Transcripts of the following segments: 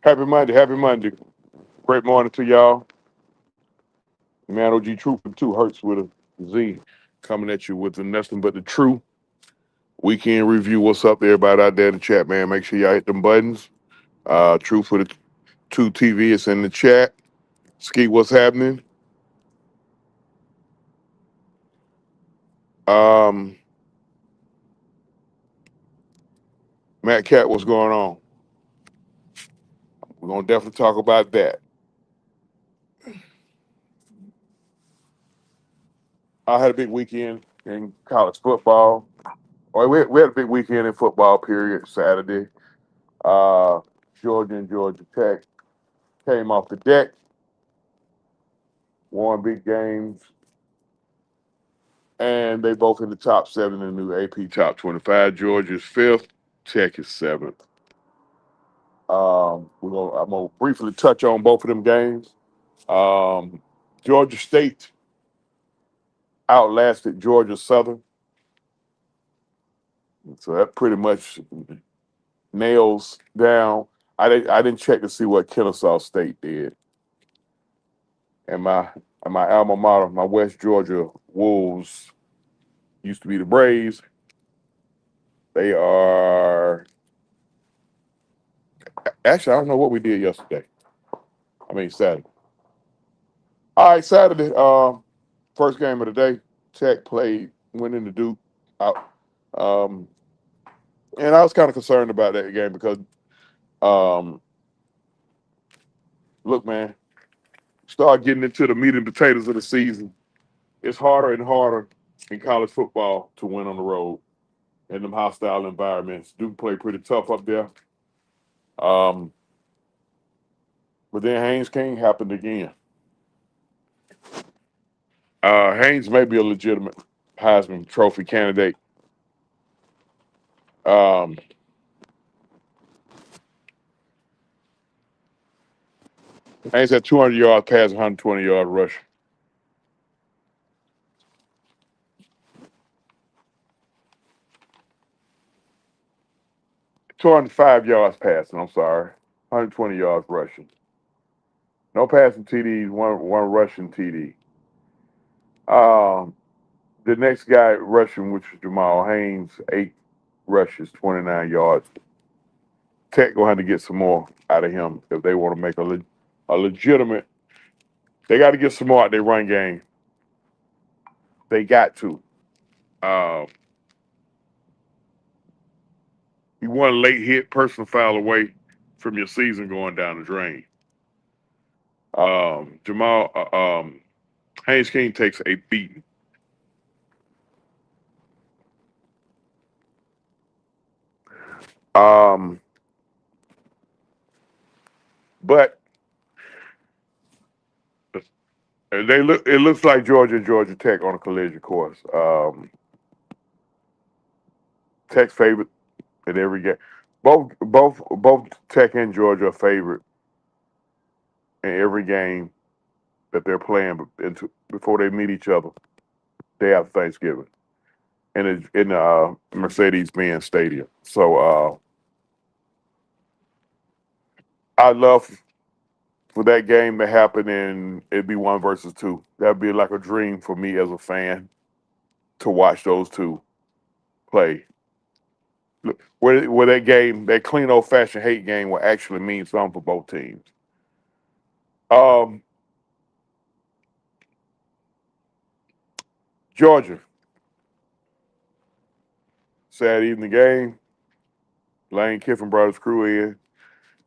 Happy Monday, happy Monday. Great morning to y'all. Man, OG Truth for two hurts with a Z coming at you with the nothing but the true weekend review. What's up, everybody out there in the chat, man? Make sure y'all hit them buttons. Truth for the two TV is in the chat. Ski, what's happening? Um, Matt Cat, what's going on? We're gonna definitely talk about that. I had a big weekend in college football. We had a big weekend in football. Period. Saturday. Uh, Georgia and Georgia Tech came off the deck, won big games, and they both in the top seven in the new AP Top 25. Georgia's fifth, Tech is seventh. I'm gonna briefly touch on both of them games. Um, Georgia State outlasted Georgia Southern, so that pretty much nails down. I didn't check to see what Kennesaw State did, and my alma mater, my West Georgia Wolves, used to be the Braves. They are actually, I don't know what we did yesterday. I mean Saturday. All right, Saturday. First game of the day. Tech played, went into Duke out. Um, and I was kind of concerned about that game because, um, look, man, start getting into the meat and potatoes of the season. It's harder and harder in college football to win on the road in them hostile environments. Duke played pretty tough up there. Um, but then Haynes King happened again. Haynes may be a legitimate Heisman Trophy candidate. Um, Haynes had 200 yards pass, 120-yard rush. 205 yards passing, I'm sorry. 120 yards rushing. No passing TDs, one rushing TD. Um, the next guy rushing, which is Jamal Haynes, 8 rushes, 29 yards. Tech gonna have to get some more out of him if they want to make a legitimate. They got to get some more out their run game. They got to. Um, you one late hit, personal foul away from your season going down the drain. Jamal Haynes King takes a beating. Um, but they look. It looks like Georgia and Georgia Tech on a collision course. Tech's favorite in every game. Both Tech and Georgia are favorite in every game that they're playing before they meet each other day after Thanksgiving in the Mercedes-Benz Stadium. So I love for that game to happen and it'd be one versus two. That'd be like a dream for me as a fan to watch those two play. Look, where that game, that clean old fashioned hate game, will actually mean something for both teams. Um, Georgia, Saturday evening game. Lane Kiffin brought his crew in,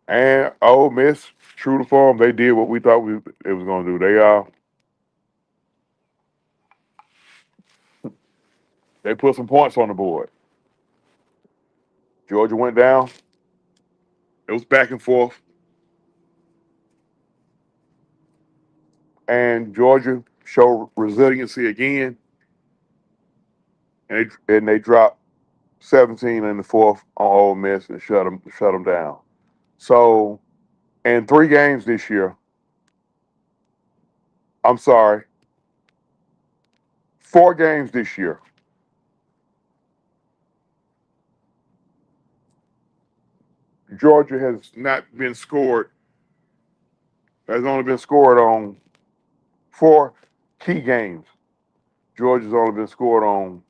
and Ole Miss, true to form, they did what we thought it was going to do. They put some points on the board. Georgia went down. It was back and forth, and Georgia showed resiliency again, and they dropped 17 in the fourth on Ole Miss and shut them down. So in 3 games this year, I'm sorry, 4 games this year, Georgia has not been scored, has only been scored on 4 key games. Georgia's only been scored on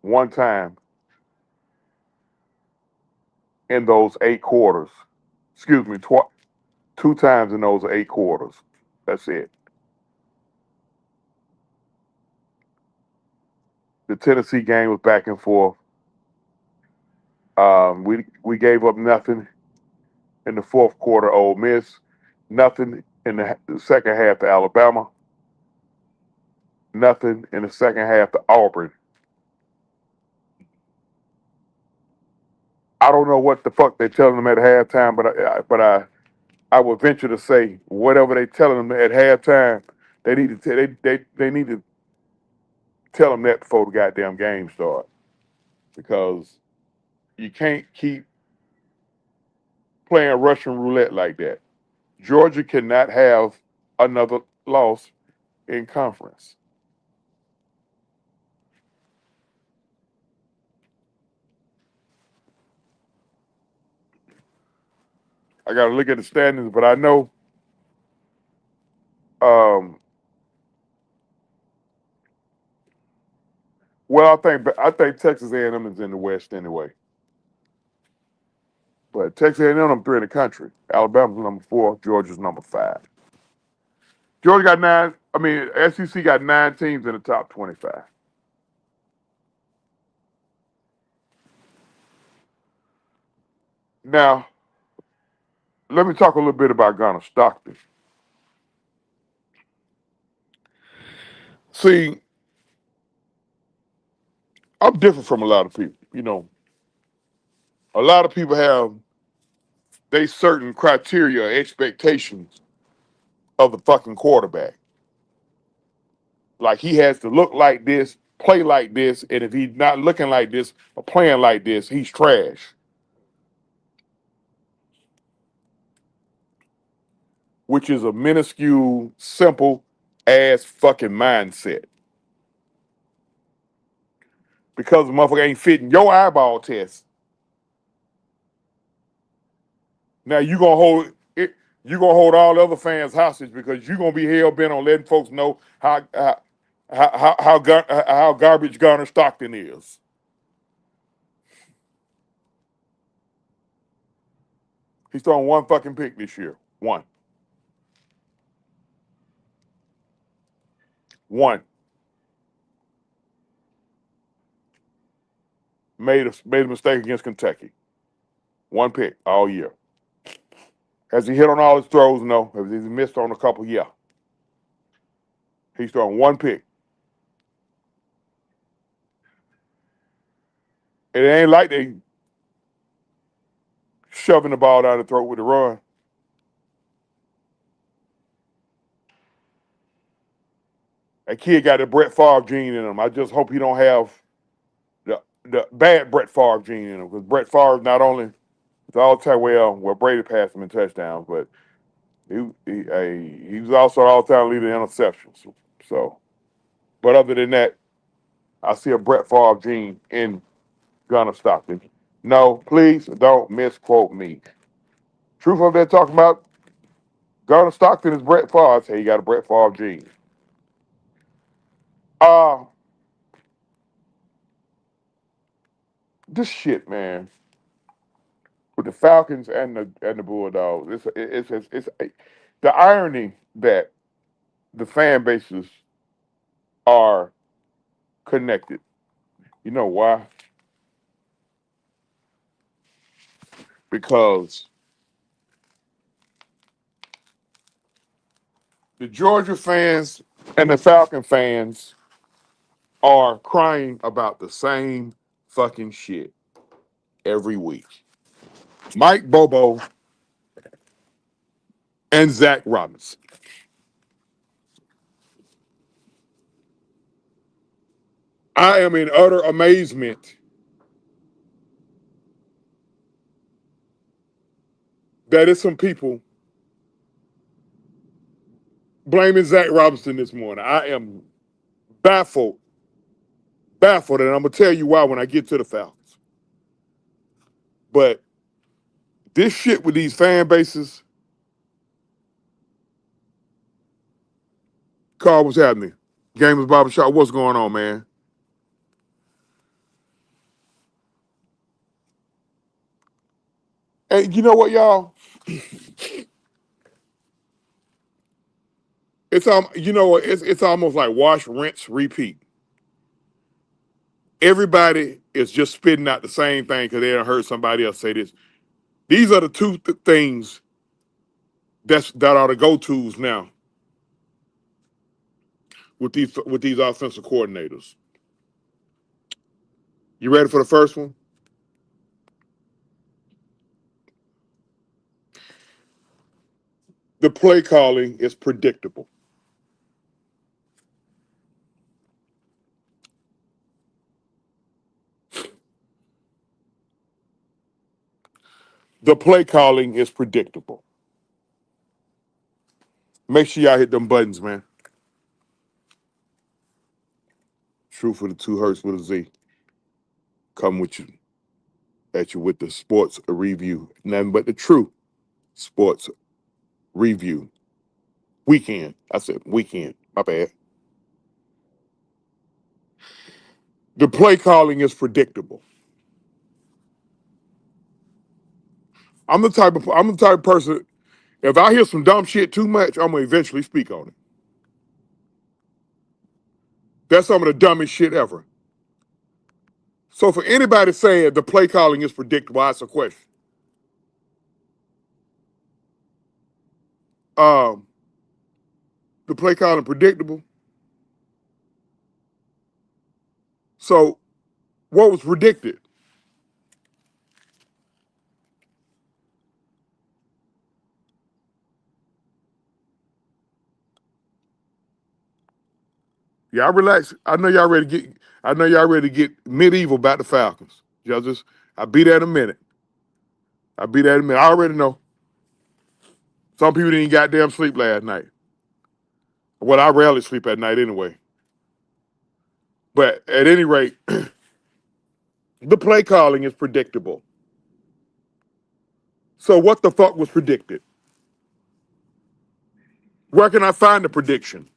one time in those 8 quarters. Excuse me, 2 times in those 8 quarters. That's it. The Tennessee game was back and forth. We gave up nothing in the fourth quarter. Ole Miss, nothing in the second half to Alabama, nothing in the second half to Auburn. I don't know what the fuck they're telling them at halftime, but I would venture to say whatever they're telling them at halftime, they need to they need to tell them that before the goddamn game starts because you can't keep playing Russian roulette like that. Georgia cannot have another loss in conference. I got to look at the standings, but I know. Um, well, I think Texas A&M is in the West anyway. But Texas A&M number 3 in the country. Alabama's number 4. Georgia's number 5. Georgia got 9. I mean, SEC got 9 teams in the top 25. Now, let me talk a little bit about Gunner Stockton. See, I'm different from a lot of people. A lot of people have they certain criteria, expectations of the fucking quarterback. Like he has to look like this, play like this, and if he's not looking like this or playing like this, he's trash. Which is a minuscule, simple ass fucking mindset. Because the motherfucker ain't fitting your eyeball test. Now you gonna hold all the other fans hostage because you gonna be hell bent on letting folks know how garbage Garner Stockton is. He's throwing one fucking pick this year. One. Made a mistake against Kentucky. One pick all year. Has he hit on all his throws? No. Has he missed on a couple? Yeah. He's throwing one pick. It ain't like they shoving the ball down the throat with the run. That kid got the Brett Favre gene in him. I just hope he don't have the bad Brett Favre gene in him because Brett Favre not only it's all time well Brady passed him in touchdowns, but he was also all time leader in interceptions. So, but other than that, I see a Brett Favre gene in Gunner Stockton. No, please don't misquote me. Truth of that talking about Gunner Stockton is Brett Favre. I say he got a Brett Favre gene. Uh this shit, man, with the Falcons and the Bulldogs. It's the irony that the fan bases are connected. You know why? Because the Georgia fans and the Falcon fans are crying about the same fucking shit every week. Mike Bobo and Zach Robinson. I am in utter amazement that it's some people blaming Zach Robinson this morning. I am baffled, baffled, and I'm gonna tell you why when I get to the Falcons. But this shit with these fan bases, Carl, what's happening? Gamers Barbershop, what's going on, man? And you know what, y'all? It's almost like wash, rinse, repeat. Everybody is just spitting out the same thing because they done heard somebody else say this. These are the two things that are the go-tos now with these offensive coordinators. You ready for the first one? The play calling is predictable. The play calling is predictable. Make sure y'all hit them buttons, man. True for the 2 Hertz with a Z. Come with you at you with the sports review. Nothing but the true sports review. Weekend. I said weekend. My bad. The play calling is predictable. I'm the type of person, if I hear some dumb shit too much, I'm gonna eventually speak on it. That's some of the dumbest shit ever. So for anybody saying the play calling is predictable, that's a question. Um, the play calling predictable. So what was predicted? Y'all relax. I know y'all ready to get medieval about the Falcons. I'll be there in a minute. I'll be there in a minute. I already know. Some people didn't goddamn sleep last night. Well, I rarely sleep at night anyway. But at any rate, the play calling is predictable. So what the fuck was predicted? Where can I find the prediction?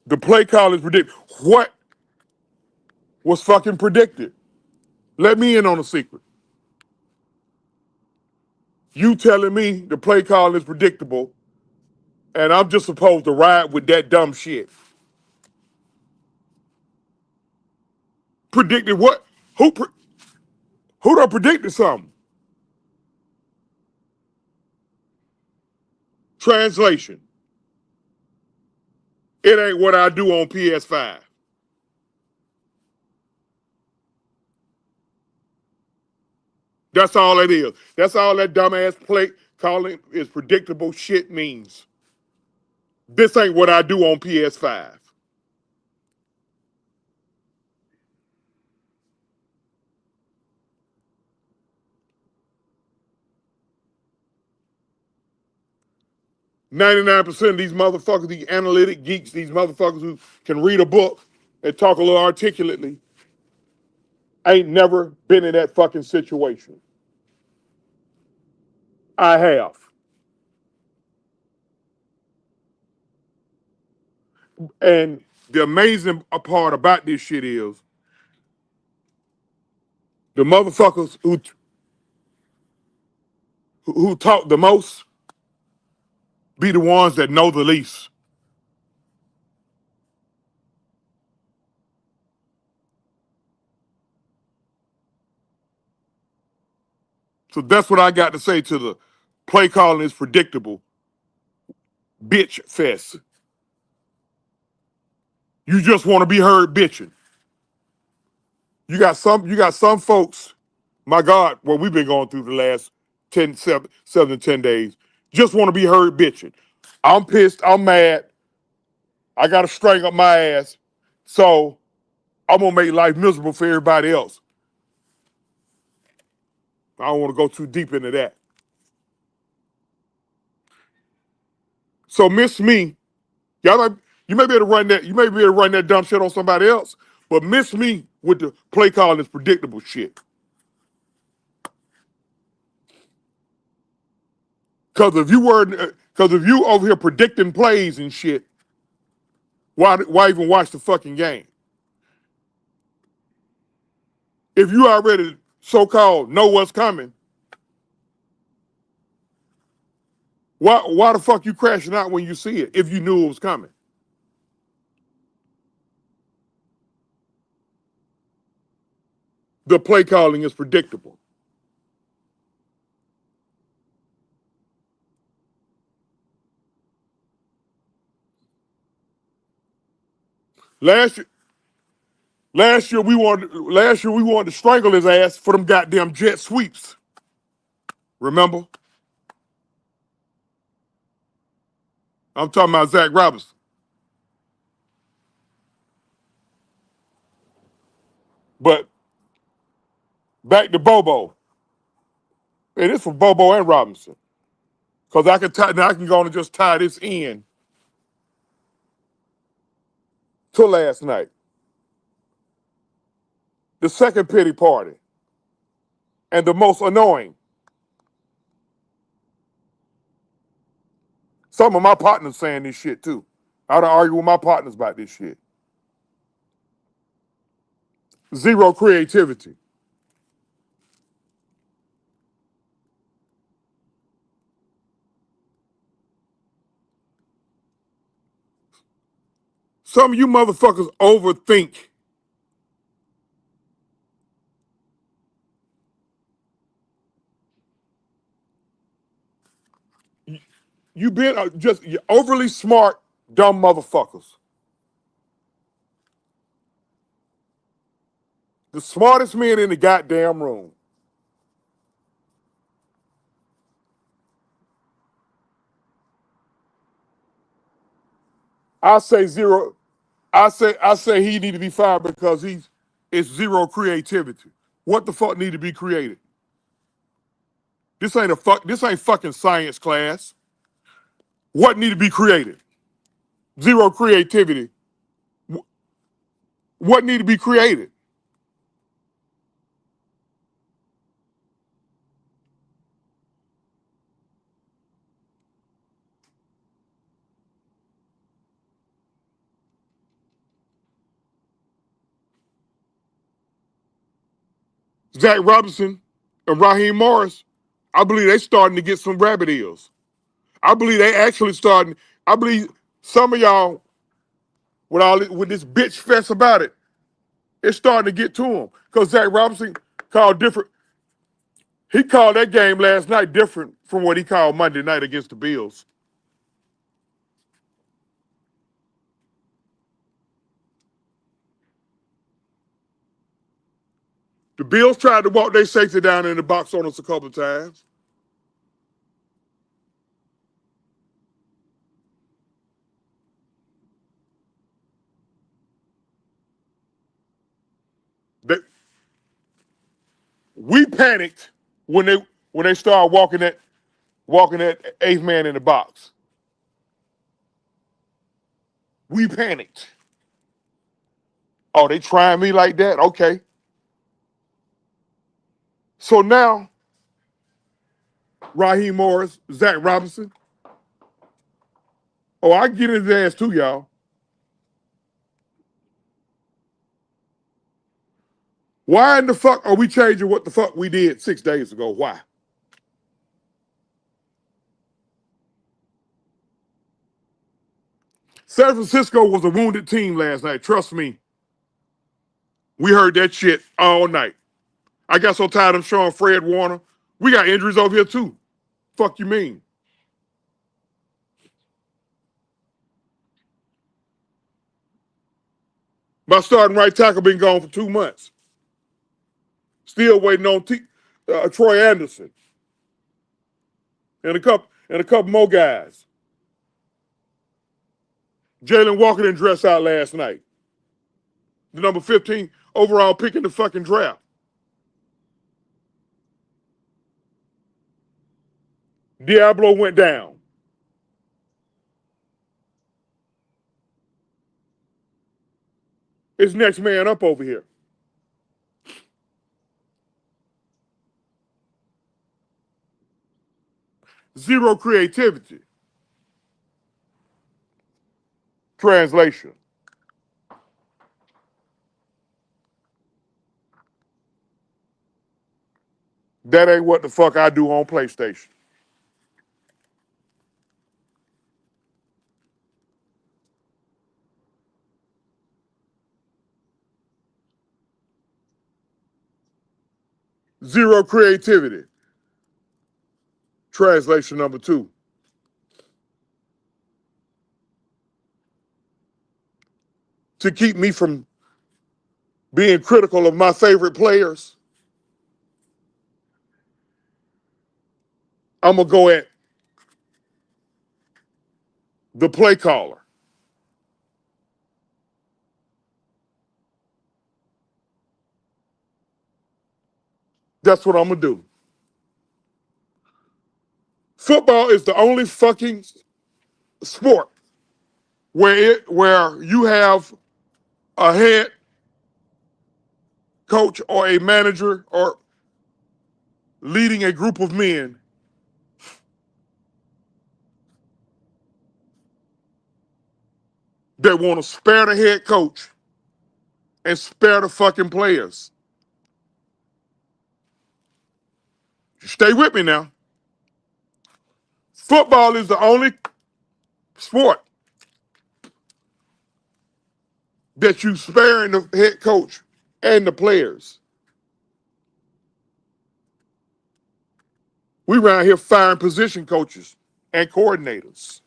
The play call is predicted. What was fucking predicted? Let me in on a secret. You telling me the play call is predictable, and I'm just supposed to ride with that dumb shit. Predicted what? Who who done predicted something? Translation. It ain't what I do on PS5. That's all it is. That's all that dumbass play calling is predictable shit means. This ain't what I do on PS5. 99% of these motherfuckers, these analytic geeks, these motherfuckers who can read a book and talk a little articulately, ain't never been in that fucking situation. I have. And the amazing part about this shit is the motherfuckers who talk the most be the ones that know the least. So that's what I got to say to the play calling is predictable bitch fest. You just want to be heard bitching. You got some folks, my God, what we've been going through the last 7 to 10 days, just want to be heard bitching. I'm pissed, I'm mad, I got to string up my ass, so I'm going to make life miserable for everybody else. I don't want to go too deep into that. So miss me, y'all, you may be able to run that dumb shit on somebody else, But miss me with the play calling is predictable shit. Because if you over here predicting plays and shit, why even watch the fucking game? If you already so-called know what's coming, why the fuck you crashing out when you see it if you knew it was coming? The play calling is predictable. Last year, last year we wanted to strangle his ass for them goddamn jet sweeps. Remember? I'm talking about Zach Robinson. But back to Bobo. It is for Bobo and Robinson. Because I can go on and just tie this in to last night. The second pity party. And the most annoying. Some of my partners saying this shit too. I don't argue with my partners about this shit. Zero creativity. Some of you motherfuckers overthink. You been you're overly smart, dumb motherfuckers. The smartest men in the goddamn room. I say zero. I say he need to be fired because it's zero creativity. What the fuck need to be created? This ain't fucking science class. What need to be created? Zero creativity. What need to be created? Zach Robinson and Raheem Morris, I believe they starting to get some rabbit ears. I believe they actually starting. I believe some of y'all with this bitch fest about it, it's starting to get to him. Because Zach Robinson called different. He called that game last night different from what he called Monday night against the Bills. The Bills tried to walk their safety down in the box on us a couple of times. They, we panicked when they started walking that eighth man in the box. We panicked. Oh, they trying me like that? Okay. So now, Raheem Morris, Zach Robinson. Oh, I get his ass too, y'all. Why in the fuck are we changing what the fuck we did 6 days ago? Why? San Francisco was a wounded team last night. Trust me. We heard that shit all night. I got so tired of showing Fred Warner. We got injuries over here too. Fuck you mean? My starting right tackle been gone for 2 months. Still waiting on Troy Anderson and a couple more guys. Jalen Walker didn't dress out last night. The number 15 overall pick in the fucking draft. Diablo went down. It's next man up over here. Zero creativity. Translation. That ain't what the fuck I do on PlayStation. Zero creativity. Translation number two. To keep me from being critical of my favorite players, I'm going to go at the play caller. That's what I'm going to do. Football is the only fucking sport where you have a head coach or a manager or leading a group of men that want to spare the head coach and spare the fucking players. Stay with me now. Football is the only sport that you sparing the head coach and the players. We around here firing position coaches and coordinators.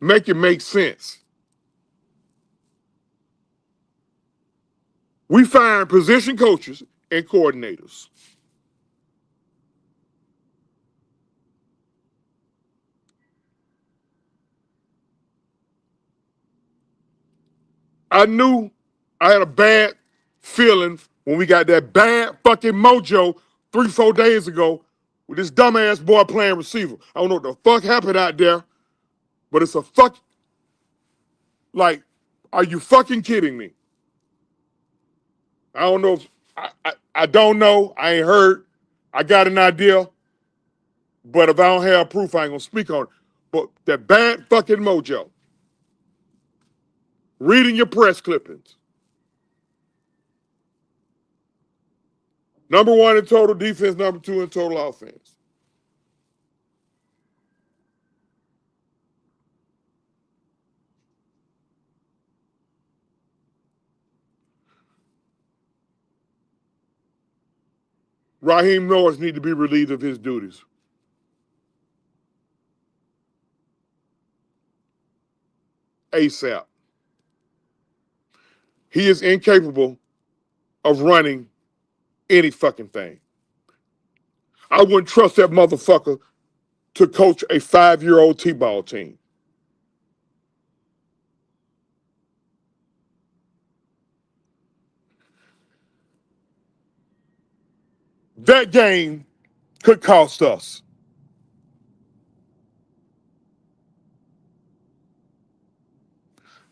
Make it make sense. We firing position coaches and coordinators. I knew I had a bad feeling when we got that bad fucking mojo 3-4 days ago with this dumbass boy playing receiver. I don't know what the fuck happened out there, but it's a fuck. Like, are you fucking kidding me? I don't know. I don't know. I ain't heard. I got an idea, but if I don't have proof, I ain't gonna speak on it. But that bad fucking mojo. Reading your press clippings. Number one in total defense, number two in total offense. Raheem Morris need to be relieved of his duties. ASAP. He is incapable of running any fucking thing. I wouldn't trust that motherfucker to coach a 5-year-old T-ball team. That game could cost us.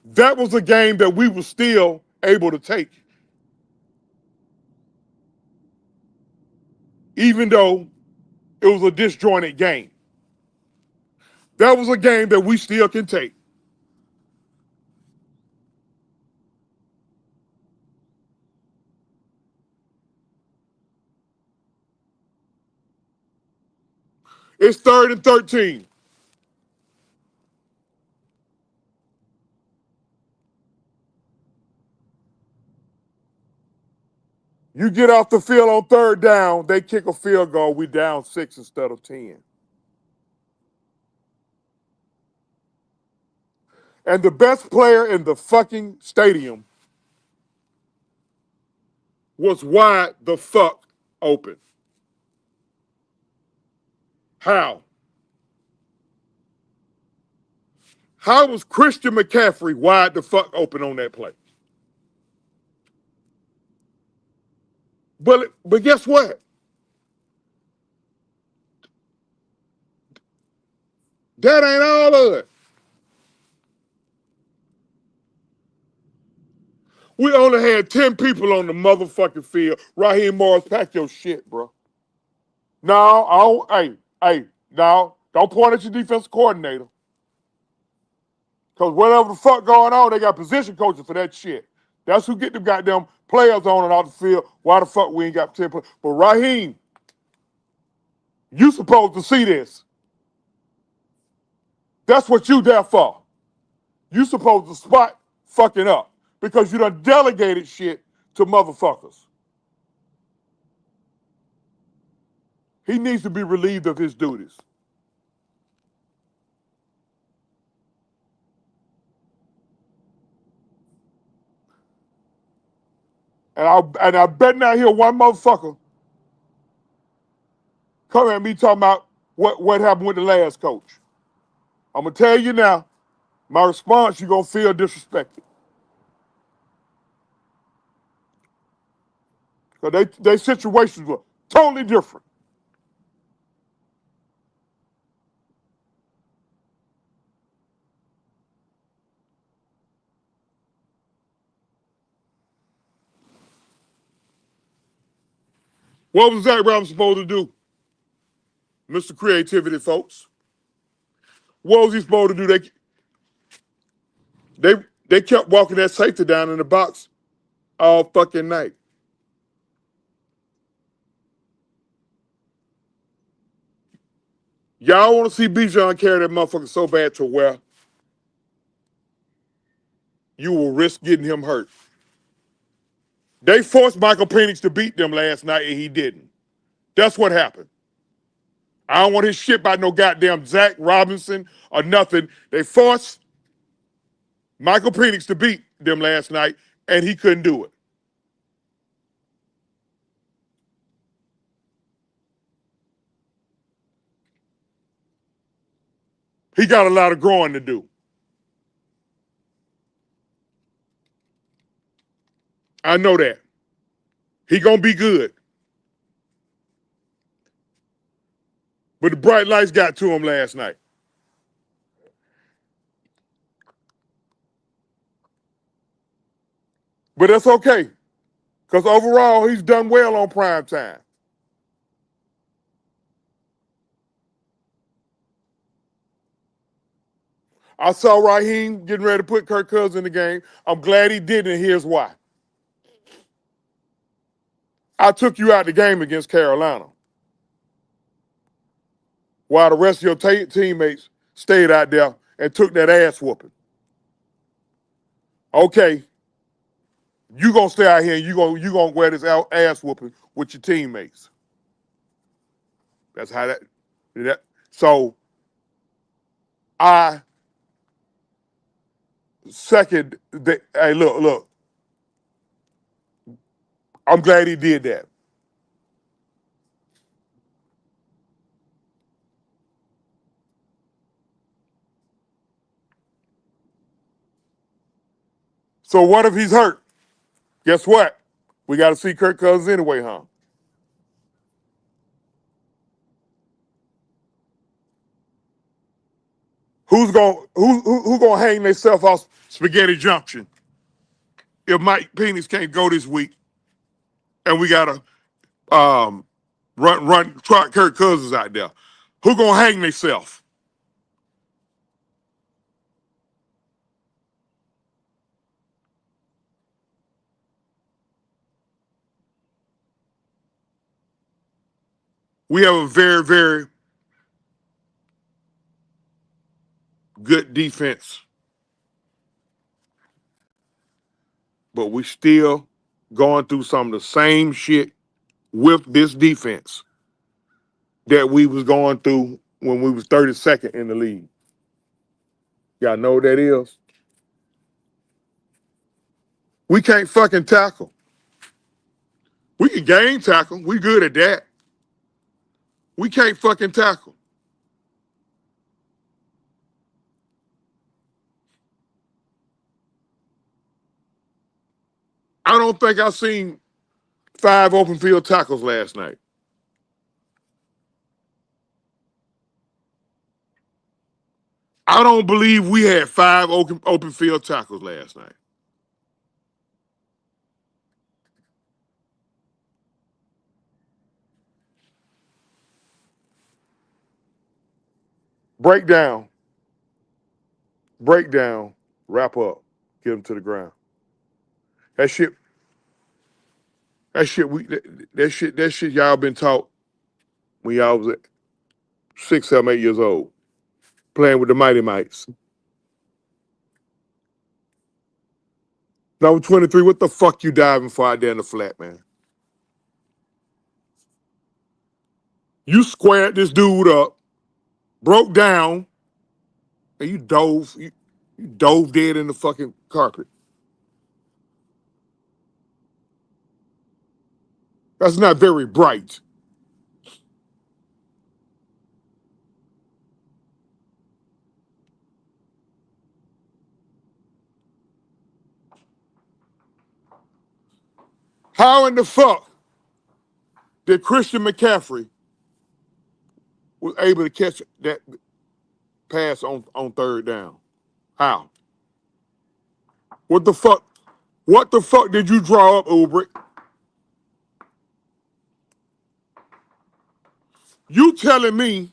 That was a game that we were still able to take, even though it was a disjointed game. That was a game that we still can take. It's 3rd and 13. You get off the field on 3rd down, they kick a field goal, we down 6 instead of 10. And the best player in the fucking stadium was wide the fuck open. How? How was Christian McCaffrey wide the fuck open on that play? But guess what? That ain't all of it. We only had 10 people on the motherfucking field. Raheem Morris, pack your shit, bro. No, I don't, hey, no, don't point at your defensive coordinator. Because whatever the fuck going on, they got position coaches for that shit. That's who get them goddamn players on and off the field. Why the fuck we ain't got 10 players? But Raheem, you supposed to see this. That's what you there for. You supposed to spot fucking up. Because you done delegated shit to motherfuckers. He needs to be relieved of his duties. And I bet not hear one motherfucker come at me talking about what happened with the last coach. I'm gonna tell you now, my response, you're gonna feel disrespected. Because they situations were totally different. What was Zach Brown supposed to do? Mr. Creativity, folks. What was he supposed to do? They kept walking that safety down in the box all fucking night. Y'all want to see Bijan carry that motherfucker so bad to where you will risk getting him hurt. They forced Michael Penix to beat them last night, and he didn't. That's what happened. I don't want his shit by no goddamn Zach Robinson or nothing. They forced Michael Penix to beat them last night, and he couldn't do it. He got a lot of growing to do. I know that. He gonna be good. But the bright lights got to him last night. But that's okay. Because overall, he's done well on prime time. I saw Raheem getting ready to put Kirk Cousins in the game. I'm glad he did, and here's why. I took you out the game against Carolina while the rest of your teammates stayed out there and took that ass whooping. Okay, you gonna stay out here and you gonna wear this ass whooping with your teammates. That's how that. So I second. Hey, look. I'm glad he did that. So what if he's hurt? Guess what? We got to see Kirk Cousins anyway, huh? Who gonna hang themselves off Spaghetti Junction if Mike Penix can't go this week and we gotta trot Kirk Cousins out there? Who gonna hang themselves? We have a very, very good defense, but we still going through some of the same shit with this defense that we was going through when we was 32nd in the league. Y'all know what that is? We can't fucking tackle. We can game tackle. We good at that. We can't fucking tackle. I don't think I seen 5 open field tackles last night. I don't believe we had 5 open field tackles last night. Break down, break down, wrap up, get them to the ground. That shit, that shit y'all been taught when y'all was 6, 7, 8 years old, playing with the Mighty Mites. Number 23, what the fuck you diving for out there in the flat, man? You squared this dude up, broke down, and you dove dead in the fucking carpet. That's not very bright. How in the fuck did Christian McCaffrey was able to catch that pass on third down? How? What the fuck? What the fuck did you draw up, Ulbrich? You telling me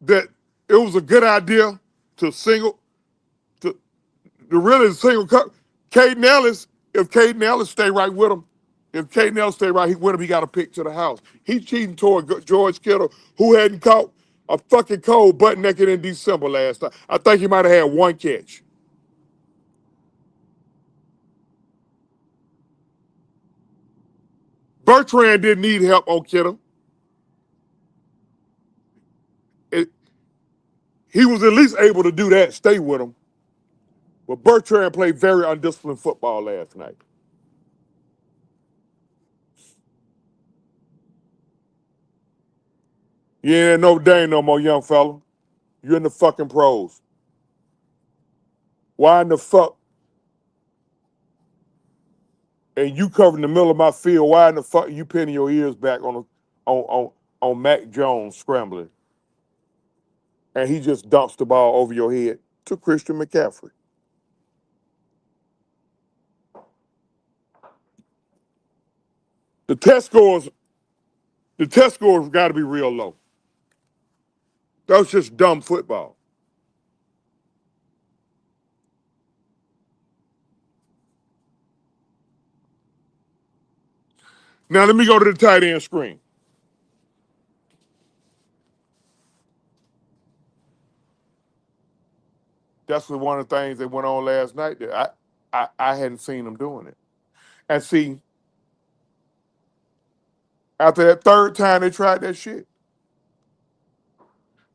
that it was a good idea to single to really single cut Caden Ellis? If Caden Ellis stay right with him, if Caden Ellis stay right with him, he got a pick to the house. He's cheating toward George Kittle, who hadn't caught a fucking cold butt naked in December last time. I think he might have had one catch. Bertrand didn't need help on Kittle. It, he was at least able to do that, stay with him. But Bertrand played very undisciplined football last night. You ain't in Notre Dame no more, young fella. You're in the fucking pros. Why in the fuck? And you covering the middle of my field. Why in the fuck you pinning your ears back on Mac Jones scrambling? And he just dumps the ball over your head to Christian McCaffrey. The test scores, the test scores got to be real low. That was just dumb football. Now let me go to the tight end screen. That's one of the things that went on last night that I hadn't seen them doing it. And see, after that third time they tried that shit,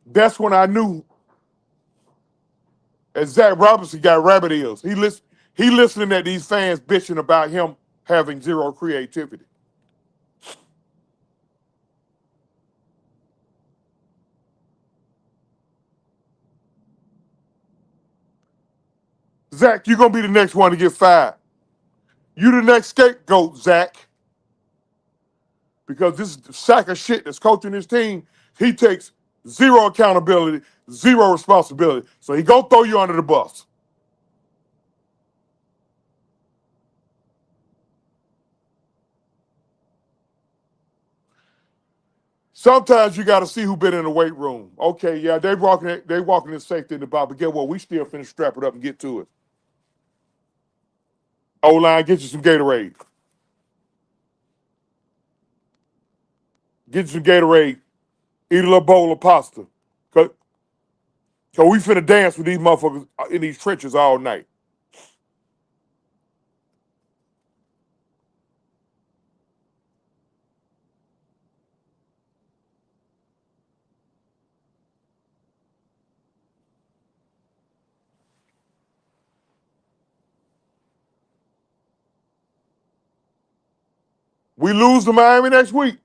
that's when I knew that Zach Robinson got rabbit ears. He listening at these fans bitching about him having zero creativity. Zach, you're gonna be the next one to get fired. You the next scapegoat, Zach. Because this sack of shit that's coaching his team, he takes zero accountability, zero responsibility. So he gonna throw you under the bus. Sometimes you got to see who been in the weight room. Okay, yeah, they walking in safety in the box, but get what? We still finna strap it up and get to it. O-line, get you some Gatorade. Get you some Gatorade. Eat a little bowl of pasta. Cause we finna dance with these motherfuckers in these trenches all night. We lose to Miami next week.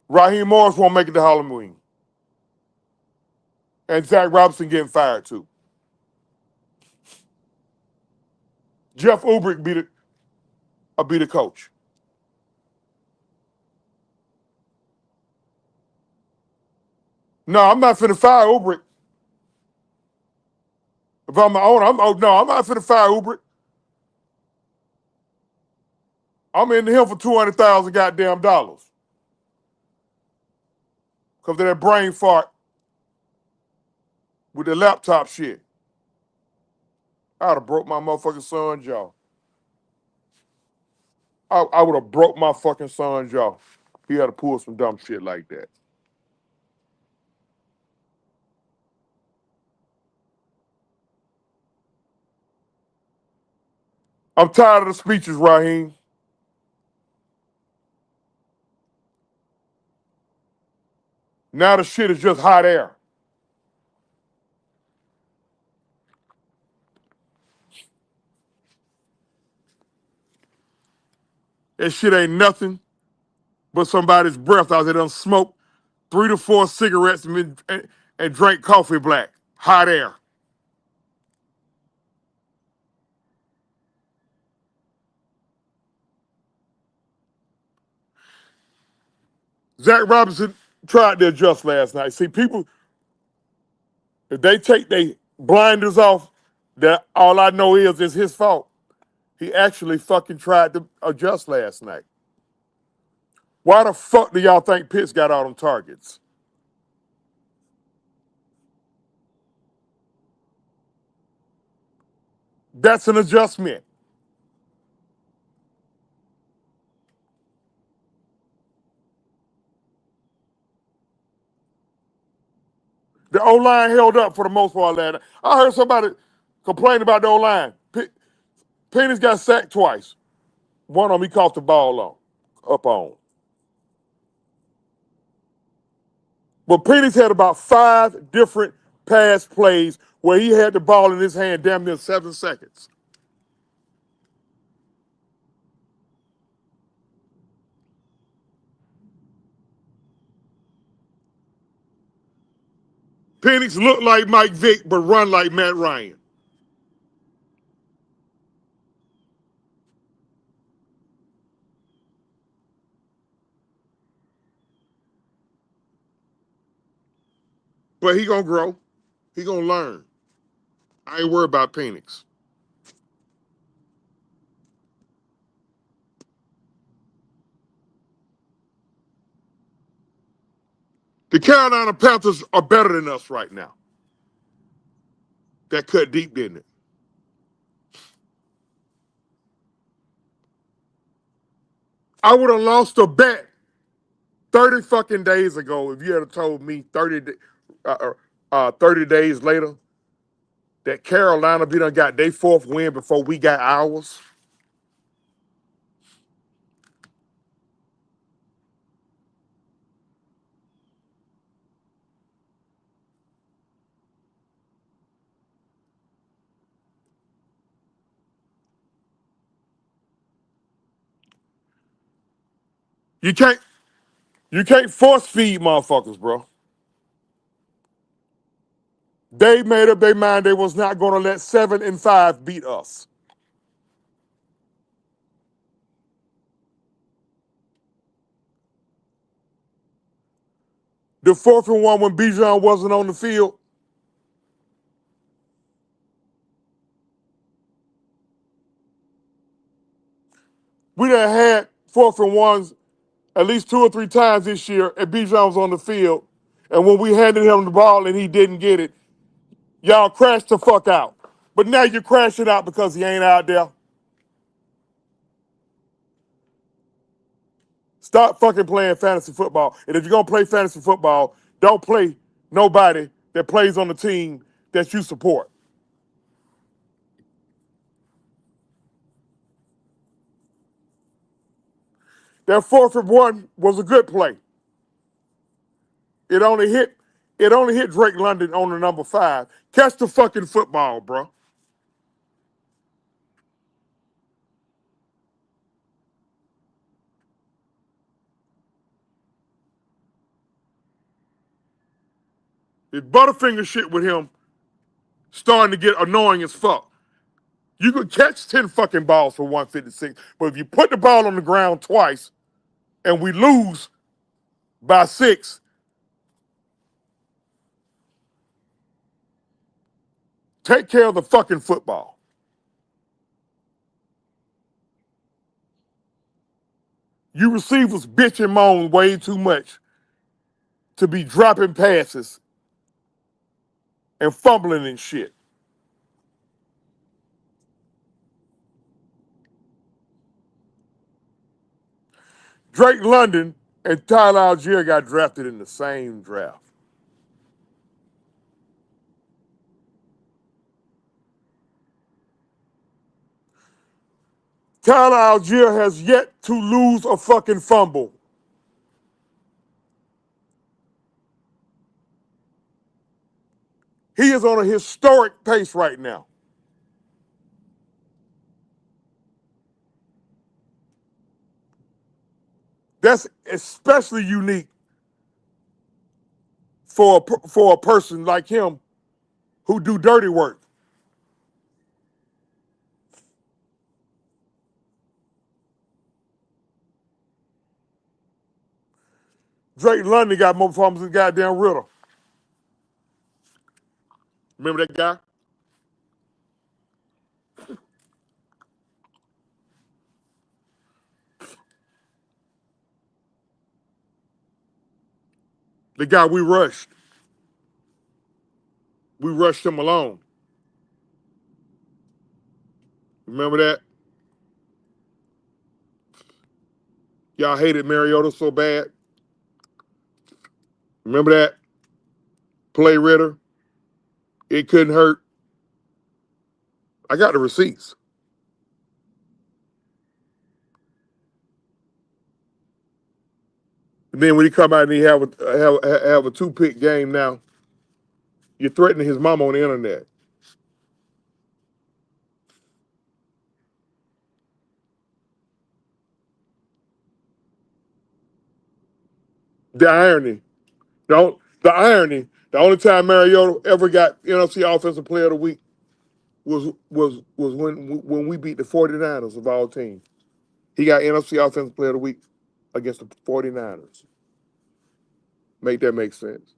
Raheem Morris won't make it to Halloween. And Zach Robinson getting fired too. Jeff Ulbrich be the coach. No, I'm not finna fire Uber. If I'm my owner, I'm not finna fire Uber. I'm in him for 200,000 goddamn dollars because of that brain fart with the laptop shit. I'd have broke my motherfucking son's jaw. I would have broke my fucking son's jaw. He had to pull some dumb shit like that. I'm tired of the speeches, Raheem. Now the shit is just hot air. That shit ain't nothing but somebody's breath out there done smoked 3 to 4 cigarettes and drank coffee black. Hot air. Zach Robinson tried to adjust last night. See, people, if they take their blinders off, that all I know is it's his fault. He actually fucking tried to adjust last night. Why the fuck do y'all think Pitts got all them targets? That's an adjustment. The O-line held up for the most part last night. I heard somebody complain about the O-line. Penny's got sacked twice. One of them he caught the ball up on. But Penny's had about 5 different pass plays where he had the ball in his hand damn near 7 seconds. Penix looked like Mike Vick, but run like Matt Ryan. But he gonna grow. He gonna learn. I ain't worried about Penix. The Carolina Panthers are better than us right now. That cut deep, didn't it? I would have lost a bet 30 fucking days ago if you had told me 30 days later that Carolina be done got their fourth win before we got ours. You can't you can't force feed motherfuckers, bro. They made up their mind they was not gonna let 7-5 beat us. The 4th and 1 when Bijan wasn't on the field, we done had 4th and 1s at least 2 or 3 times this year, and Bijan was on the field. And when we handed him the ball and he didn't get it, y'all crashed the fuck out. But now you're crashing out because he ain't out there. Stop fucking playing fantasy football. And if you're gonna play fantasy football, don't play nobody that plays on the team that you support. That 4th and 1 was a good play. It only hit Drake London on the number 5. Catch the fucking football, bro. This Butterfinger shit with him starting to get annoying as fuck. You could catch 10 fucking balls for 156, but if you put the ball on the ground twice and we lose by 6, Take care of the fucking football. You receivers bitch and moan way too much to be dropping passes and fumbling and shit. Drake London and Tyler Algier got drafted in the same draft. Tyler Algier has yet to lose a fucking fumble. He is on a historic pace right now. That's especially unique for a person like him who do dirty work. Drake London got more fumbles than goddamn Ritter. Remember that guy? The guy we rushed. We rushed him alone. Remember that? Y'all hated Mariota so bad. Remember that? Play Ritter. It couldn't hurt. I got the receipts. And then when he come out and he have a 2-pick game now, you're threatening his mama on the internet. The irony. The irony. The only time Mariota ever got NFC Offensive Player of the Week was when we beat the 49ers of all teams. He got NFC Offensive Player of the Week against the 49ers. Make that make sense.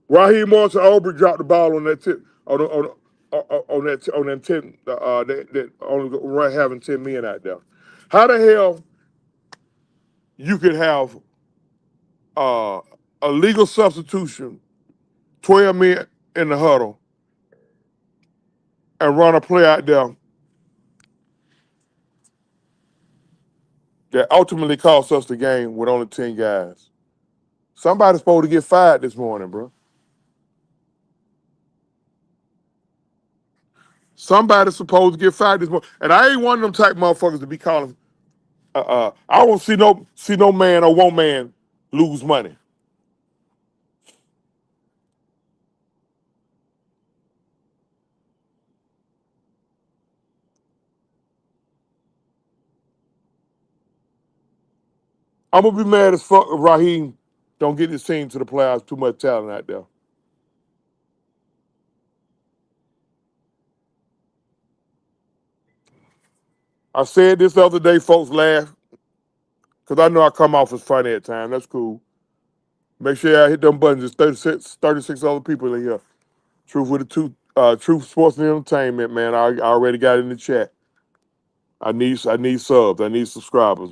Raheem Morris and Aubrey dropped the ball on that tip on that 10 that only right having 10 men out there. How the hell you could have uh, a legal substitution, 12 men in the huddle, and run a play out there that ultimately cost us the game with only 10 guys? Somebody's supposed to get fired this morning, bro. Somebody's supposed to get fired this morning. And I ain't one of them type motherfuckers to be calling. I won't see no man or one man lose money. I'm gonna be mad as fuck if Raheem don't get his team to the playoffs. Too much talent out there. I said this the other day, folks laugh because I know I come off as funny at times. That's cool. Make sure y'all hit them buttons. There's 36 other people in here. Truth with the Truth Sports and Entertainment, man. I already got it in the chat. I need subs. I need subscribers.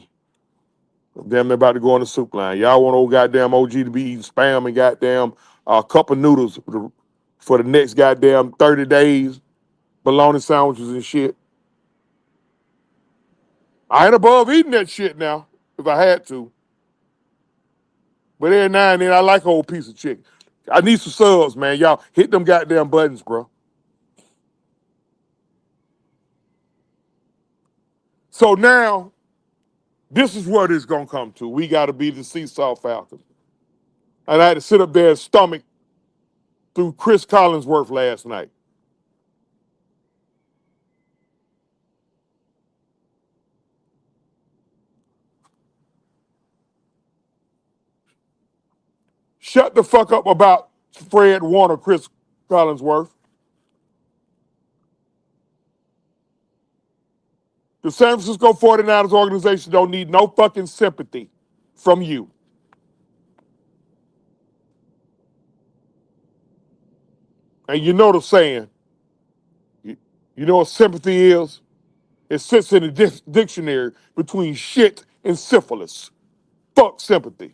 Damn, they're about to go on the soup line. Y'all want old goddamn OG to be eating spam and goddamn a cup of noodles for the next goddamn 30 days, bologna sandwiches and shit. I ain't above eating that shit now if I had to. But every now and then I like a whole piece of chicken. I need some subs, man. Y'all hit them goddamn buttons, bro. So now, this is what it's gonna come to. We gotta be the Seesaw Falcons. And I had to sit up there and stomach through Chris Collinsworth last night. Shut the fuck up about Fred Warner, Chris Collinsworth. The San Francisco 49ers organization don't need no fucking sympathy from you. And you know the saying, you, you know what sympathy is? It sits in the dictionary between shit and syphilis. Fuck sympathy.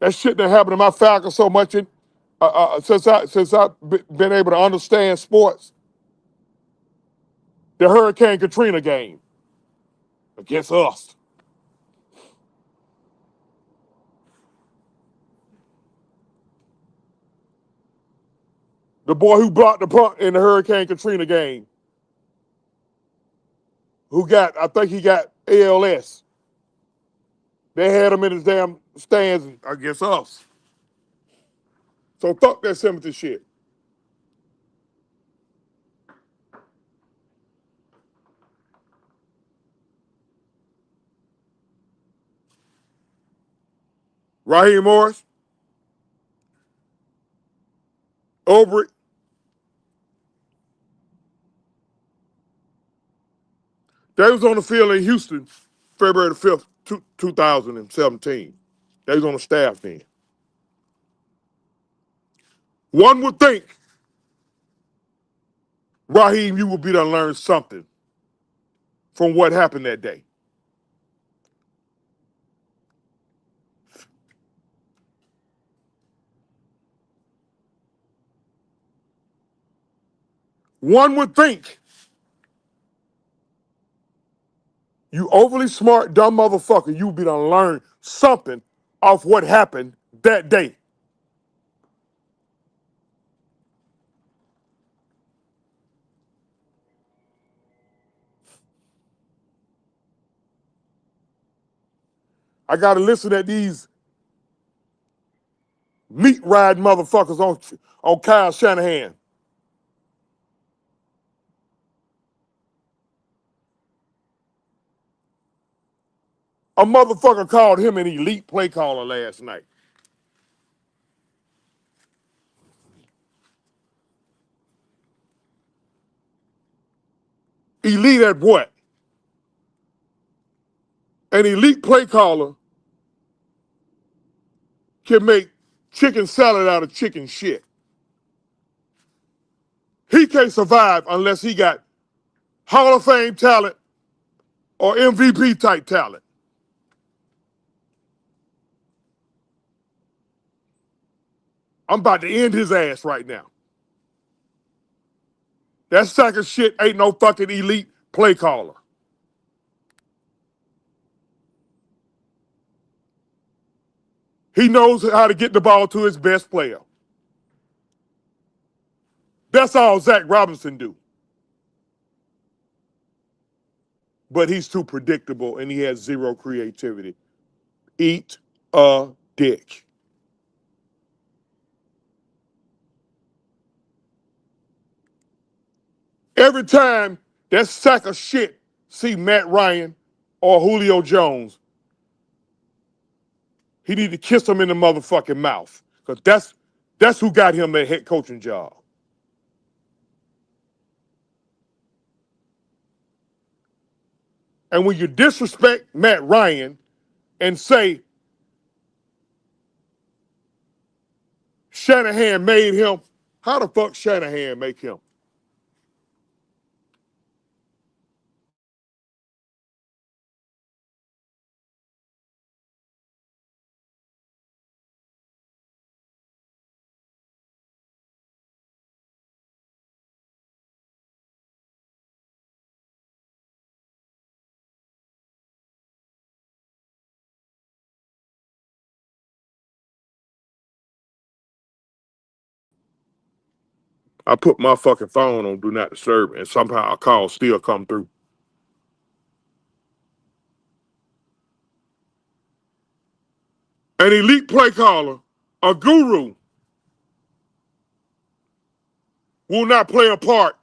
That shit that happened to my Falcons so much since I've been able to understand sports. The Hurricane Katrina game against us. The boy who blocked the punt in the Hurricane Katrina game, I think he got ALS. They had him in his damn stands against us. So fuck that sympathy shit. Raheem Morris, over it. They was on the field in Houston, February the 5th, 2017. They was on the staff then. One would think, Raheem, you would be to learn something from what happened that day. One would think you overly smart, dumb motherfucker, you would be to learn something off what happened that day. I got to listen at these meat riding motherfuckers on Kyle Shanahan. A motherfucker called him an elite play caller last night. Elite at what? An elite play caller can make chicken salad out of chicken shit. He can't survive unless he got Hall of Fame talent or MVP type talent. I'm about to end his ass right now. That sack of shit ain't no fucking elite play caller. He knows how to get the ball to his best player. That's all Zach Robinson do. But he's too predictable and he has zero creativity. Eat a dick. Every time that sack of shit see Matt Ryan or Julio Jones, he need to kiss him in the motherfucking mouth. Because that's who got him that head coaching job. And when you disrespect Matt Ryan and say Shanahan made him, how the fuck Shanahan make him? I put my fucking phone on Do Not Disturb and somehow a call still come through. An elite play caller, a guru, will not play a part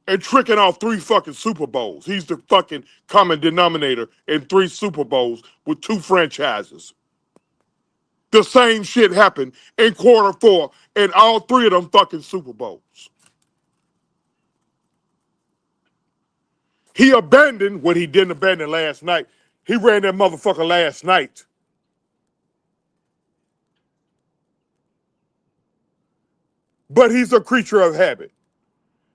in tricking off 3 fucking Super Bowls. He's the fucking common denominator in 3 Super Bowls with 2 franchises. The same shit happened in quarter four in all three of them fucking Super Bowls. He abandoned what he didn't abandon last night. He ran that motherfucker last night. But he's a creature of habit.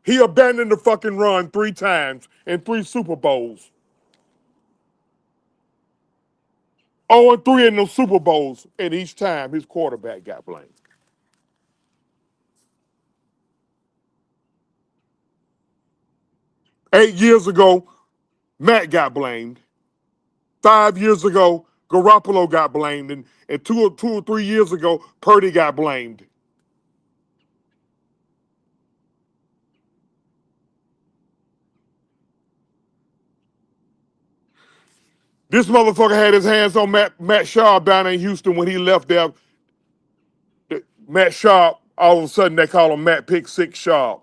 He abandoned the fucking run 3 times in 3 Super Bowls. 0-3 in those Super Bowls, and each time his quarterback got blamed. 8 years ago, Matt got blamed. 5 years ago, Garoppolo got blamed, and 2 or 3 years ago, Purdy got blamed. This motherfucker had his hands on Matt Sharp down in Houston when he left there. Matt Sharp, all of a sudden they call him Matt Pick Six Sharp.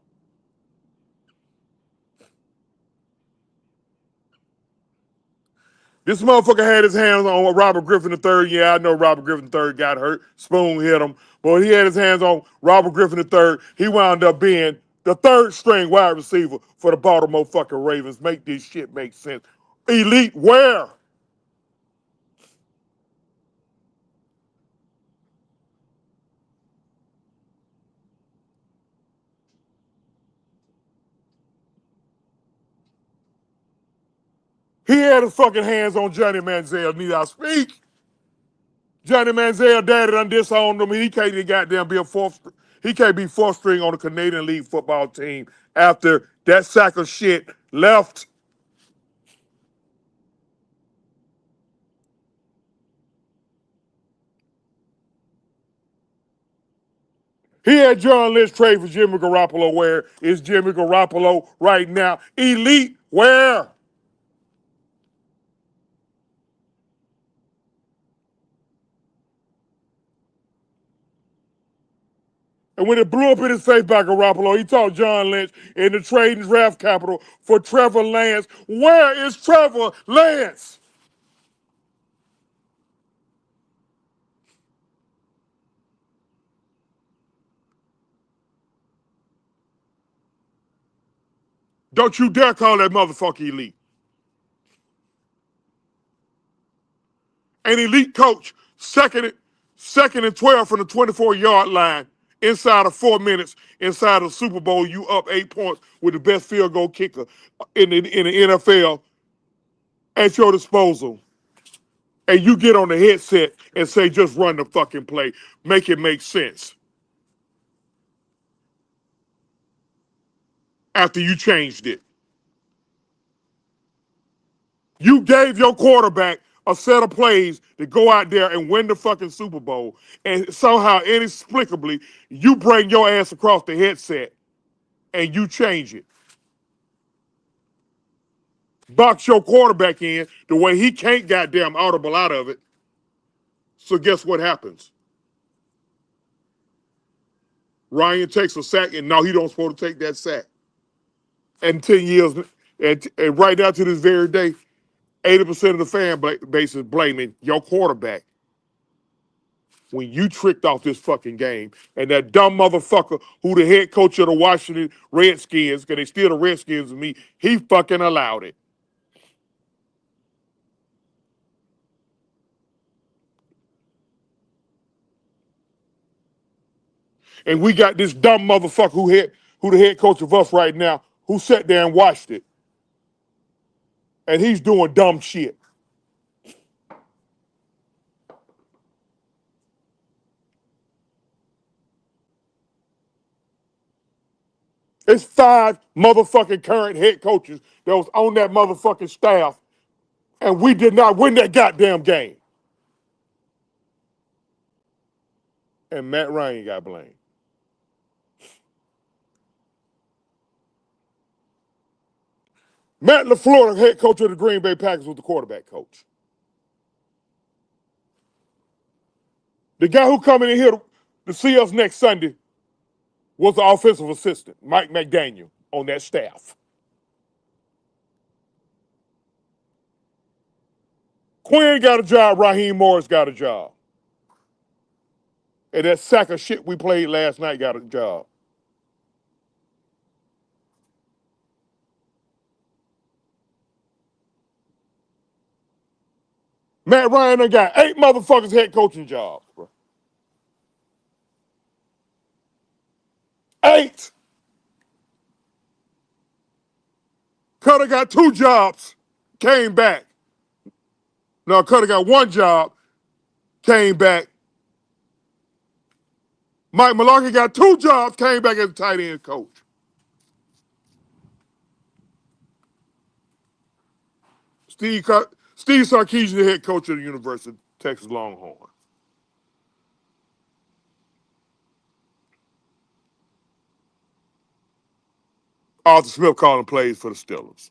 This motherfucker had his hands on Robert Griffin III. Yeah, I know Robert Griffin III got hurt. Spoon hit him. But he had his hands on Robert Griffin III. He wound up being the third string wide receiver for the Baltimore fucking Ravens. Make this shit make sense. Elite where? He had his fucking hands on Johnny Manziel. Need I speak? Johnny Manziel daddy done disowned him. He can't even goddamn be a fourth. He can't be fourth string on the Canadian League football team after that sack of shit left. He had John Lynch trade for Jimmy Garoppolo. Where is Jimmy Garoppolo right now? Elite where? And when it blew up in his face by Garoppolo, he told John Lynch in the trade and draft capital for Trevor Lance. Where is Trevor Lance? Don't you dare call that motherfucker elite. An elite coach, second and 12 from the 24-yard line, inside of 4 minutes, inside of the Super Bowl, you up 8 points with the best field goal kicker in the NFL at your disposal. And you get on the headset and say, just run the fucking play. Make it make sense. After you changed it. You gave your quarterback a set of plays to go out there and win the fucking Super Bowl. And somehow, inexplicably, you bring your ass across the headset and you change it. Box your quarterback in the way he can't goddamn audible out of it. So guess what happens? Ryan takes a sack, and no, he don't supposed to take that sack. And 10 years, and right now to this very day, 80% of the fan base is blaming your quarterback when you tricked off this fucking game. And that dumb motherfucker who the head coach of the Washington Redskins, because they still the Redskins to me, he fucking allowed it. And we got this dumb motherfucker who the head coach of us right now, who sat there and watched it. And he's doing dumb shit. It's 5 motherfucking current head coaches that was on that motherfucking staff, and we did not win that goddamn game. And Matt Ryan got blamed. Matt LaFleur, the head coach of the Green Bay Packers, was the quarterback coach. The guy who coming in here to see us next Sunday was the offensive assistant, Mike McDaniel, on that staff. Quinn got a job. Raheem Morris got a job. And that sack of shit we played last night got a job. Matt Ryan done got 8 motherfuckers head coaching jobs, bro. 8. Cutter got 2 jobs, came back. No, Cutter got 1 job, came back. Mike Malarkey got 2 jobs, came back as a tight end coach. Steve Sarkisian, the head coach of the University of Texas Longhorns. Arthur Smith calling plays for the Steelers.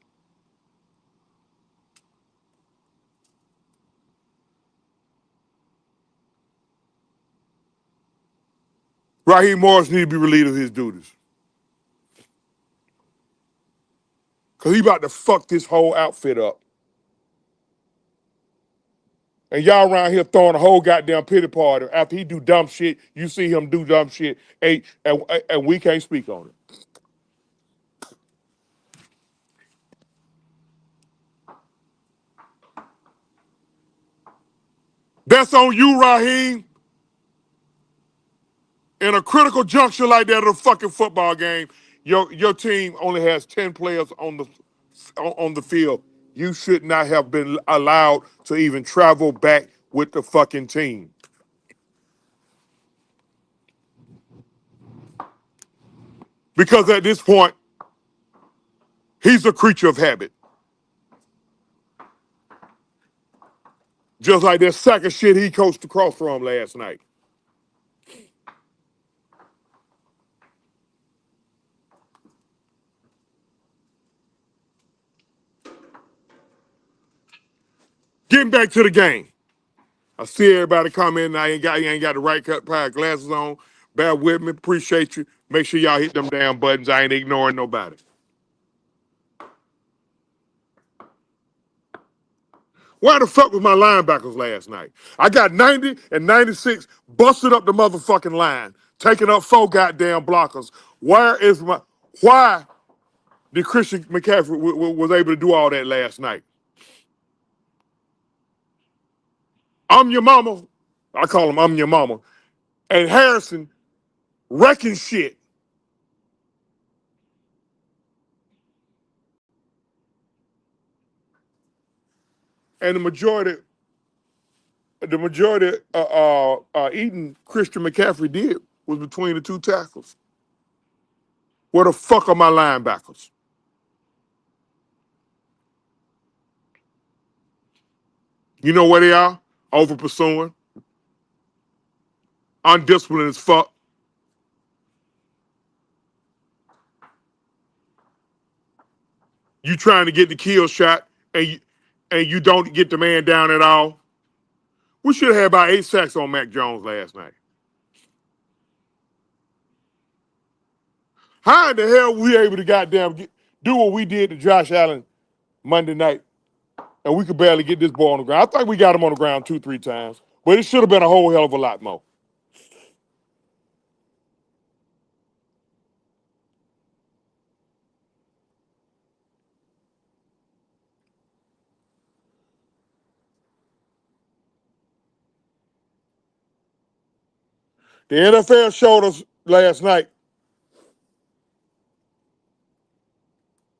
Raheem Morris need to be relieved of his duties. Because he about to fuck this whole outfit up. And y'all around here throwing a whole goddamn pity party. After he do dumb shit, you see him do dumb shit, and we can't speak on it. That's on you, Raheem. In a critical juncture like that of a fucking football game, your team only has 10 players on the field. You should not have been allowed to even travel back with the fucking team. Because at this point, he's a creature of habit. Just like that sack of shit he coached across from last night. Getting back to the game. I see everybody commenting. You ain't got the right pair of glasses on. Bear with me. Appreciate you. Make sure y'all hit them damn buttons. I ain't ignoring nobody. Where the fuck was my linebackers last night? I got 90 and 96 busted up the motherfucking line, taking up 4 goddamn blockers. Why did Christian McCaffrey was able to do all that last night? I'm your mama. I call him I'm your mama. And Harrison wrecking shit. And the majority eating Christian McCaffrey did was between the 2 tackles. Where the fuck are my linebackers? You know where they are? Over pursuing, undisciplined as fuck. You trying to get the kill shot and you don't get the man down at all. We should have had about 8 sacks on Mac Jones last night. How in the hell were we able to do what we did to Josh Allen Monday night, and we could barely get this ball on the ground? I think we got him on the ground 2, 3 times, but it should have been a whole hell of a lot more. The NFL showed us last night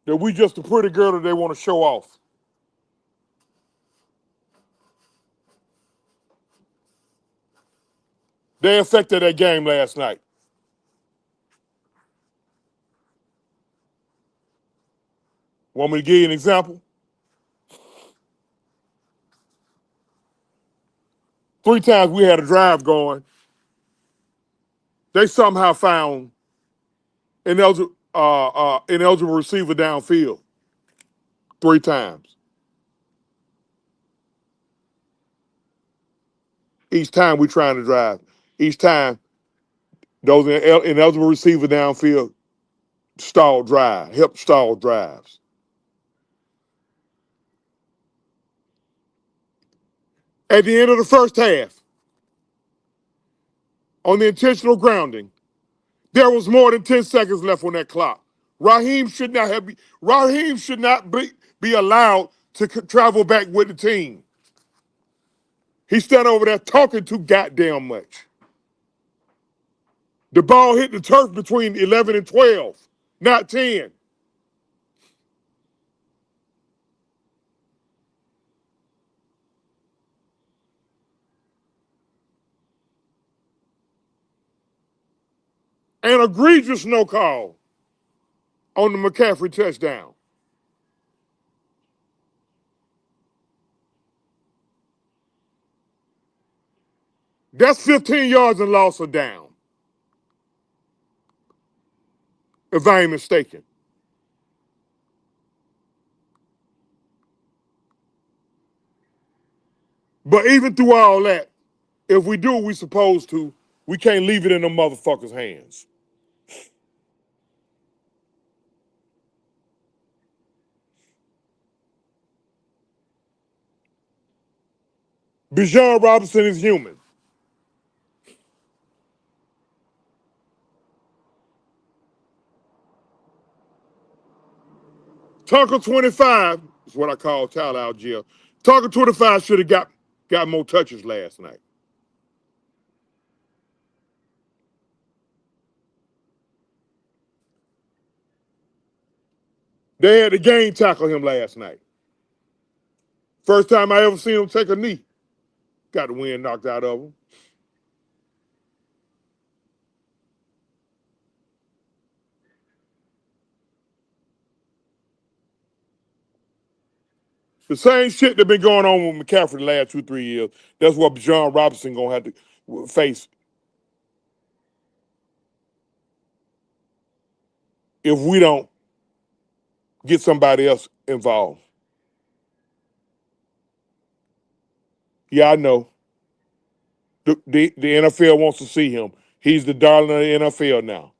that we just a pretty girl that they want to show off. They affected that game last night. Want me to give you an example? 3 times we had a drive going. They somehow found ineligible receiver downfield 3 times. Each time we trying to drive. Each time those ineligible receiver downfield help stall drives. At the end of the first half, on the intentional grounding. There was more than 10 seconds left on that clock. Raheem should not be allowed to travel back with the team. He stood over there talking too goddamn much. The ball hit the turf between 11 and 12, not 10. An egregious no call on the McCaffrey touchdown. That's 15 yards and loss of down, if I ain't mistaken. But even through all that, if we do what we supposed to, we can't leave it in them motherfuckers' hands. Bijan Robinson is human. Tucker 25 is what I call Tyler Algier. Tucker 25 should have got more touches last night. They had the game tackle him last night. First time I ever seen him take a knee. Got the wind knocked out of him. The same shit that been going on with McCaffrey the last 2-3 years. That's what Bijan Robinson gonna have to face if we don't get somebody else involved. Yeah, I know. The NFL wants to see him. He's the darling of the NFL now.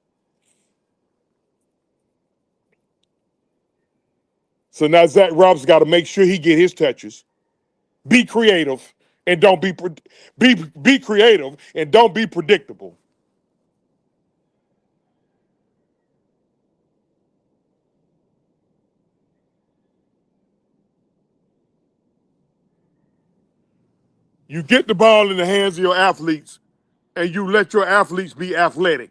So now Zach Robinson got to make sure he get his touches. Be creative and don't be creative and don't be predictable. You get the ball in the hands of your athletes and you let your athletes be athletic.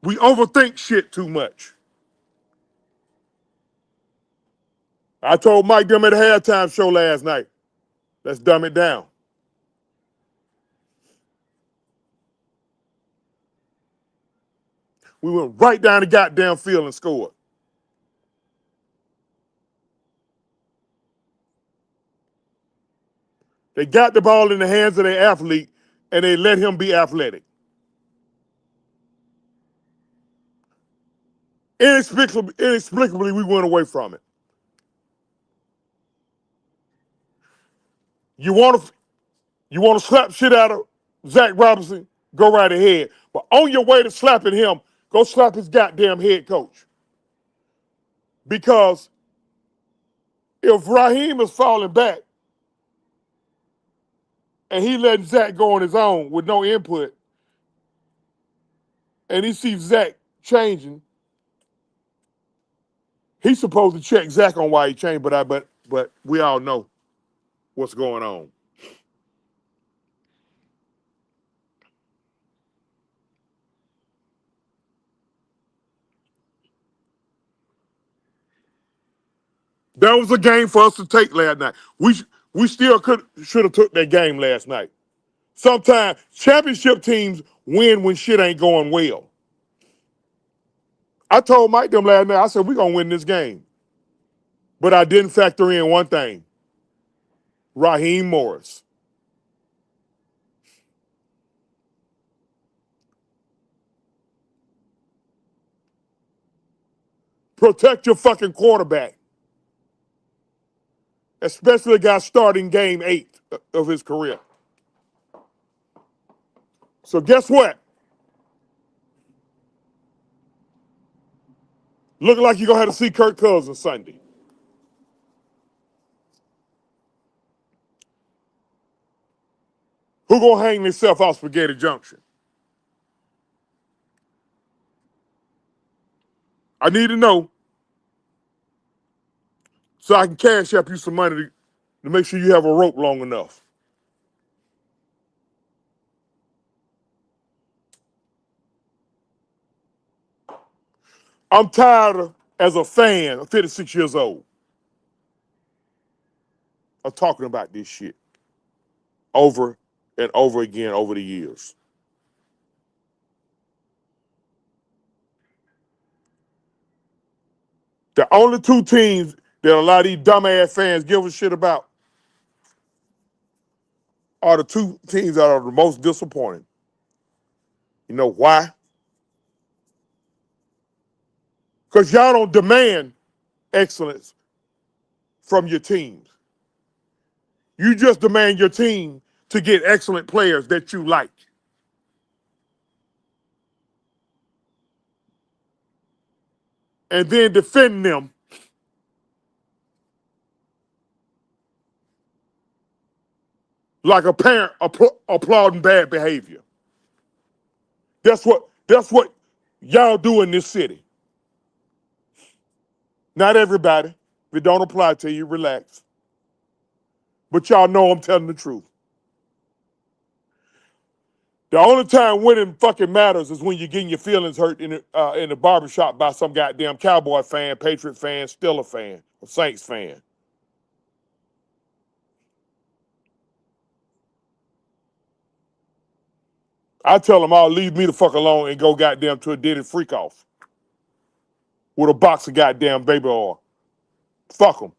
We overthink shit too much. I told Mike them at the halftime show last night. Let's dumb it down. We went right down the goddamn field and scored. They got the ball in the hands of their athlete and they let him be athletic. Inexplicably, we went away from it. You want to slap shit out of Zach Robinson? Go right ahead. But on your way to slapping him, go slap his goddamn head coach. Because if Raheem is falling back and he letting Zach go on his own with no input, and he sees Zach changing, he's supposed to check Zach on why he changed. But we all know what's going on. That was a game for us to take last night. We still should have took that game last night. Sometimes championship teams win when shit ain't going well. I told Mike them last night, I said, we're going to win this game. But I didn't factor in one thing. Raheem Morris. Protect your fucking quarterback. Especially a guy starting game 8 of his career. So guess what? Looking like you're gonna have to see Kirk Cousins Sunday. Who gonna hang themselves off Spaghetti Junction? I need to know so I can cash up you some money to make sure you have a rope long enough. I'm tired of, as a fan, of 56 years old, of talking about this shit over and over again over the years. The only two teams that a lot of these dumbass fans give a shit about are the two teams that are the most disappointing. You know why? Because y'all don't demand excellence from your teams. You just demand your team to get excellent players that you like. And then defend them like a parent applauding bad behavior. That's what y'all do in this city. Not everybody. If it don't apply to you, relax. But y'all know I'm telling the truth. The only time winning fucking matters is when you're getting your feelings hurt in the barbershop by some goddamn Cowboy fan, Patriot fan, Steeler fan, or Saints fan. I tell them all, leave me the fuck alone and go goddamn to a Diddy freak off with a box of goddamn baby oil. Fuck them.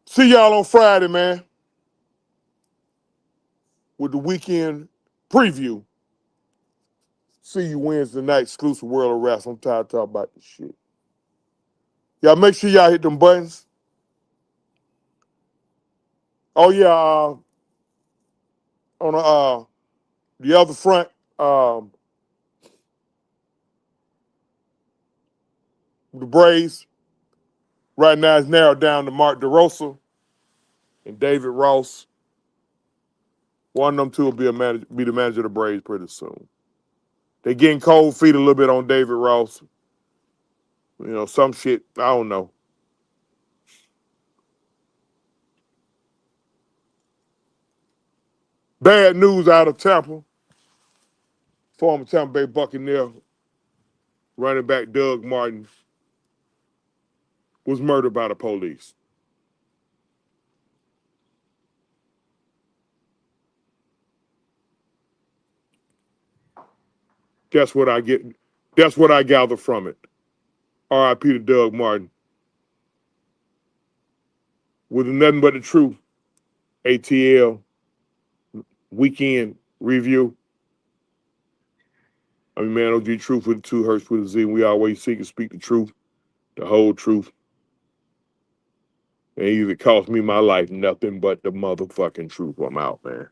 See y'all on Friday, man, with the weekend preview. See you Wednesday night, exclusive World of Wrestling. I'm tired of talking about this shit. Y'all make sure y'all hit them buttons. Oh yeah, on the other front, the Braves right now is narrowed down to Mark DeRosa and David Ross. One of them two will be the manager of the Braves pretty soon. They getting cold feet a little bit on David Ross. You know, some shit, I don't know. Bad news out of Tampa. Former Tampa Bay Buccaneer running back Doug Martin was murdered by the police. That's what I get. That's what I gather from it. R.I.P. to Doug Martin. With nothing but the truth, ATL weekend review. I mean, man, OG Truth with the two Hurts with a Z. We always seek to speak the truth, the whole truth. And either cost me my life, nothing but the motherfucking truth. I'm out, man.